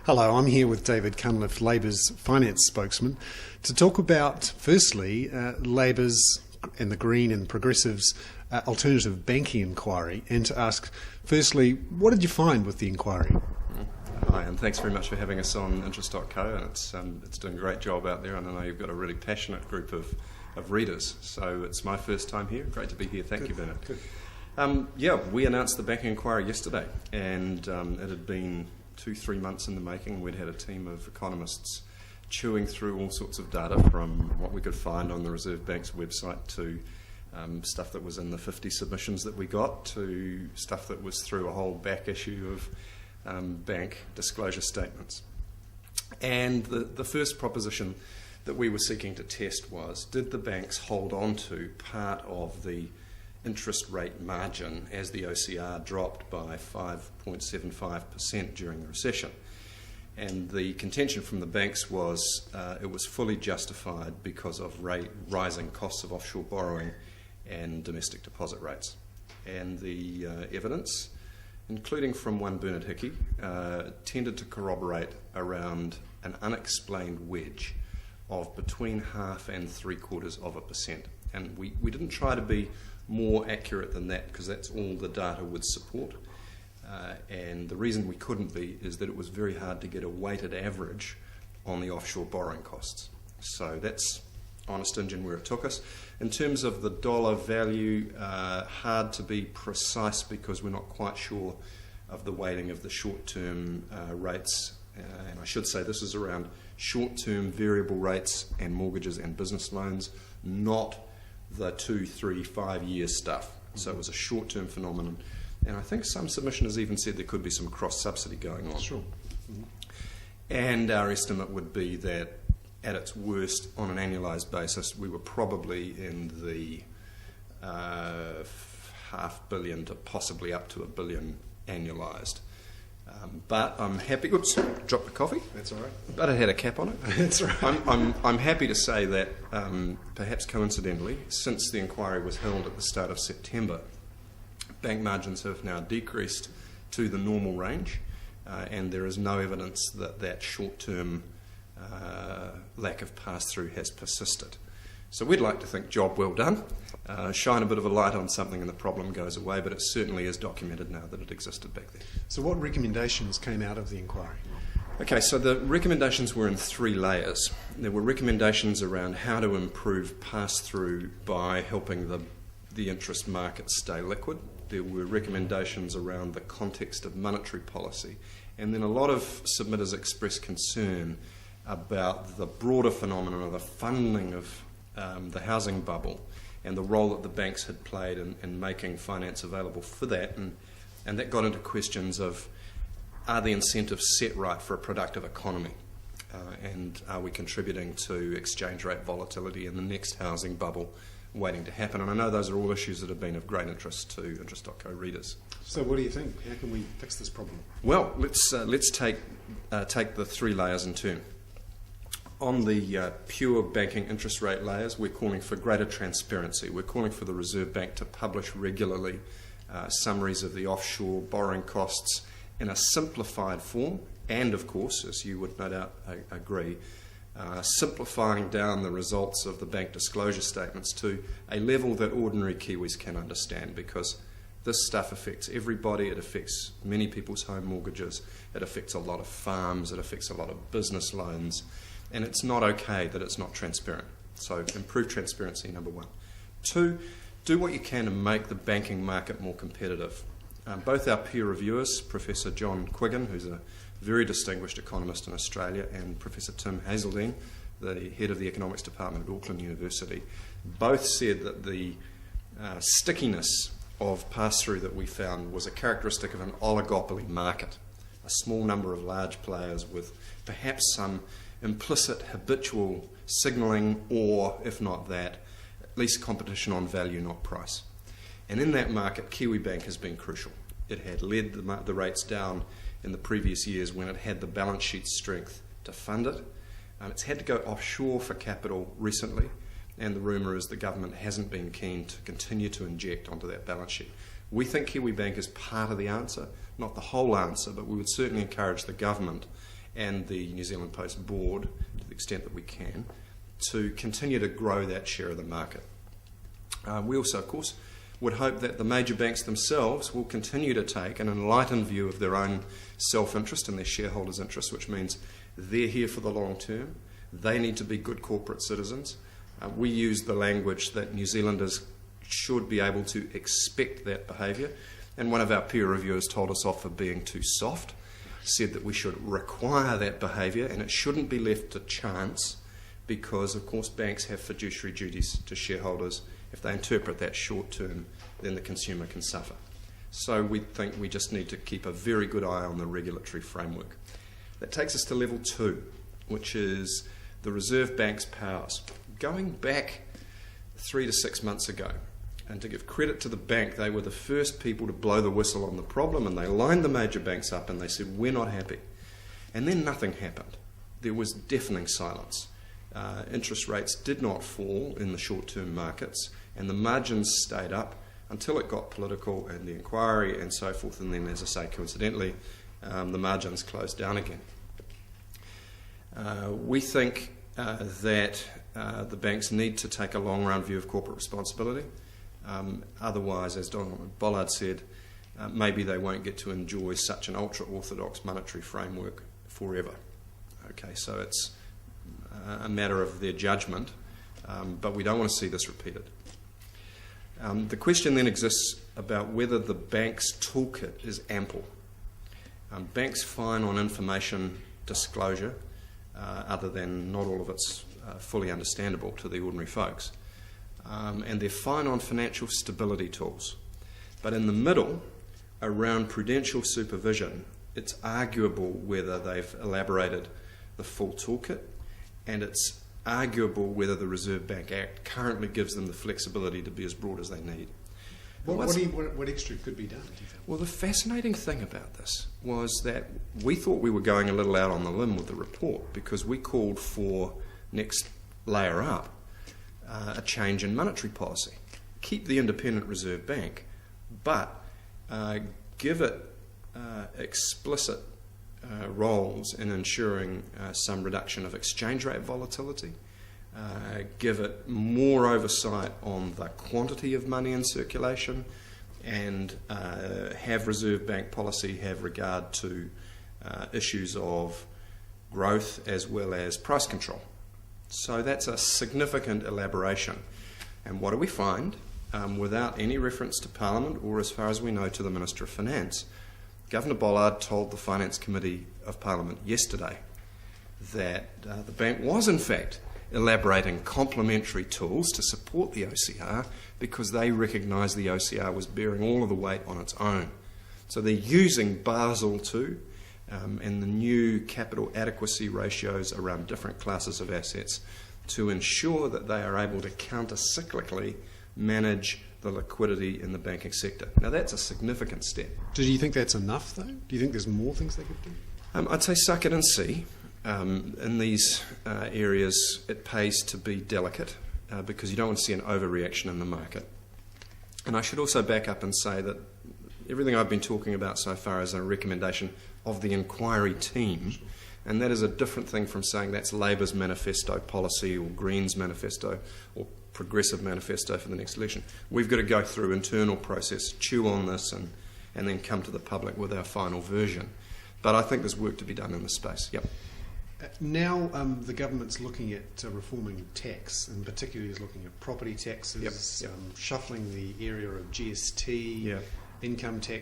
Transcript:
Hello, I'm here with David Cunliffe, Labor's finance spokesman, to talk about, firstly, Labor's and the Green and Progressives' alternative banking inquiry, and to ask, firstly, what did you find with the inquiry? Hi, and thanks very much for having us on Interest.co, and it's doing a great job out there, and I know you've got a really passionate group of readers, so it's my first time here. Great to be here. Thank you, Bernard. Good. We announced the banking inquiry yesterday, and it had been 2-3 months in the making. We'd had a team of economists chewing through all sorts of data from what we could find on the Reserve Bank's website to stuff that was in the 50 submissions that we got to stuff that was through a whole back issue of bank disclosure statements. And the first proposition that we were seeking to test was, did the banks hold on to part of the interest rate margin as the OCR dropped by 5.75% during the recession? And the contention from the banks was it was fully justified because of rising costs of offshore borrowing and domestic deposit rates. And the evidence, including from one Bernard Hickey, tended to corroborate around an unexplained wedge of between 0.5% and 0.75%. And we didn't try to be more accurate than that because that's all the data would support. And the reason we couldn't be is that it was very hard to get a weighted average on the offshore borrowing costs. So that's honest Indian where it took us. In terms of the dollar value, hard to be precise because we're not quite sure of the weighting of the short-term rates. And I should say this is around short-term variable rates and mortgages and business loans, not the 2, 3, 5 year stuff. So it was a short-term phenomenon. And I think some submissioners even said there could be some cross-subsidy going on. Sure. And our estimate would be that at its worst, on an annualised basis, we were probably in the $500 million to possibly up to $1 billion annualised. But I'm happy. Oops, dropped the coffee. That's all right. But it had a cap on it. That's right. I'm happy to say that, perhaps coincidentally, since the inquiry was held at the start of September, bank margins have now decreased to the normal range, and there is no evidence that short-term lack of pass-through has persisted. So we'd like to think job well done, shine a bit of a light on something and the problem goes away, but it certainly is documented now that it existed back then. So what recommendations came out of the inquiry? Okay, so the recommendations were in 3 layers. There were recommendations around how to improve pass-through by helping the interest market stay liquid. There were recommendations around the context of monetary policy. And then a lot of submitters expressed concern about the broader phenomenon of the funding of the housing bubble and the role that the banks had played in making finance available for that. And that got into questions of, are the incentives set right for a productive economy? And are we contributing to exchange rate volatility in the next housing bubble waiting to happen? And I know those are all issues that have been of great interest to Interest.co readers. So what do you think? How can we fix this problem? Well, let's take the 3 layers in turn. On the pure banking interest rate layers, we're calling for greater transparency. We're calling for the Reserve Bank to publish regularly summaries of the offshore borrowing costs in a simplified form, and of course, as you would no doubt agree, simplifying down the results of the bank disclosure statements to a level that ordinary Kiwis can understand, because this stuff affects everybody. It affects many people's home mortgages. It affects a lot of farms. It affects a lot of business loans. And it's not okay that it's not transparent. So improve transparency, number 1. 2, do what you can to make the banking market more competitive. Both our peer reviewers, Professor John Quiggin, who's a very distinguished economist in Australia, and Professor Tim Hazeldine, the head of the economics department at Auckland University, both said that the stickiness of pass-through that we found was a characteristic of an oligopoly market, a small number of large players with perhaps some implicit habitual signalling, or if not that, at least competition on value, not price. And in that market, Kiwibank has been crucial. It had led the rates down in the previous years when it had the balance sheet strength to fund it. It's had to go offshore for capital recently, and the rumour is the government hasn't been keen to continue to inject onto that balance sheet. We think Kiwibank is part of the answer, not the whole answer, but we would certainly encourage the government and the New Zealand Post board, to the extent that we can, to continue to grow that share of the market. We also, of course, would hope that the major banks themselves will continue to take an enlightened view of their own self-interest and their shareholders' interests, which means they're here for the long term. They need to be good corporate citizens. We use the language that New Zealanders should be able to expect that behaviour. And one of our peer reviewers told us off for being too soft, said that we should require that behaviour and it shouldn't be left to chance because, of course, banks have fiduciary duties to shareholders. If they interpret that short term, then the consumer can suffer. So we think we just need to keep a very good eye on the regulatory framework. That takes us to level 2, which is the Reserve Bank's powers. Going back 3 to 6 months ago, and to give credit to the bank, they were the first people to blow the whistle on the problem, and they lined the major banks up and they said, we're not happy. And then nothing happened. There was deafening silence. Interest rates did not fall in the short-term markets, and the margins stayed up until it got political and the inquiry and so forth, and then, as I say, coincidentally, the margins closed down again. We think that the banks need to take a long-run view of corporate responsibility. Otherwise, as Don Bollard said, maybe they won't get to enjoy such an ultra-orthodox monetary framework forever. Okay, so it's a matter of their judgment, but we don't want to see this repeated. The question then exists about whether the bank's toolkit is ample. Banks fine on information disclosure, other than not all of it's fully understandable to the ordinary folks. And they're fine on financial stability tools. But in the middle, around prudential supervision, it's arguable whether they've elaborated the full toolkit, and it's arguable whether the Reserve Bank Act currently gives them the flexibility to be as broad as they need. What extra could be done, do you think? Well, the fascinating thing about this was that we thought we were going a little out on the limb with the report because we called for, next layer up, a change in monetary policy. Keep the independent Reserve Bank, but give it explicit roles in ensuring some reduction of exchange rate volatility, give it more oversight on the quantity of money in circulation, and have Reserve Bank policy have regard to issues of growth as well as price control. So that's a significant elaboration. And what do we find? Without any reference to Parliament or, as far as we know, to the Minister of Finance, Governor Bollard told the Finance Committee of Parliament yesterday that the bank was in fact elaborating complementary tools to support the OCR because they recognised the OCR was bearing all of the weight on its own. So they're using Basel II and the new capital adequacy ratios around different classes of assets to ensure that they are able to counter-cyclically manage the liquidity in the banking sector. Now that's a significant step. Do you think that's enough, though? Do you think there's more things they could do? I'd say suck it and see. In these areas, it pays to be delicate because you don't want to see an overreaction in the market. And I should also back up and say that everything I've been talking about so far is a recommendation of the inquiry team, and that is a different thing from saying that's Labour's manifesto policy or Greens manifesto or Progressive manifesto for the next election. We've got to go through internal process, chew on this, and then come to the public with our final version. But I think there's work to be done in this space. Yep. Now the government's looking at reforming tax, and particularly is looking at property taxes, Yep. shuffling the area of GST, income tax.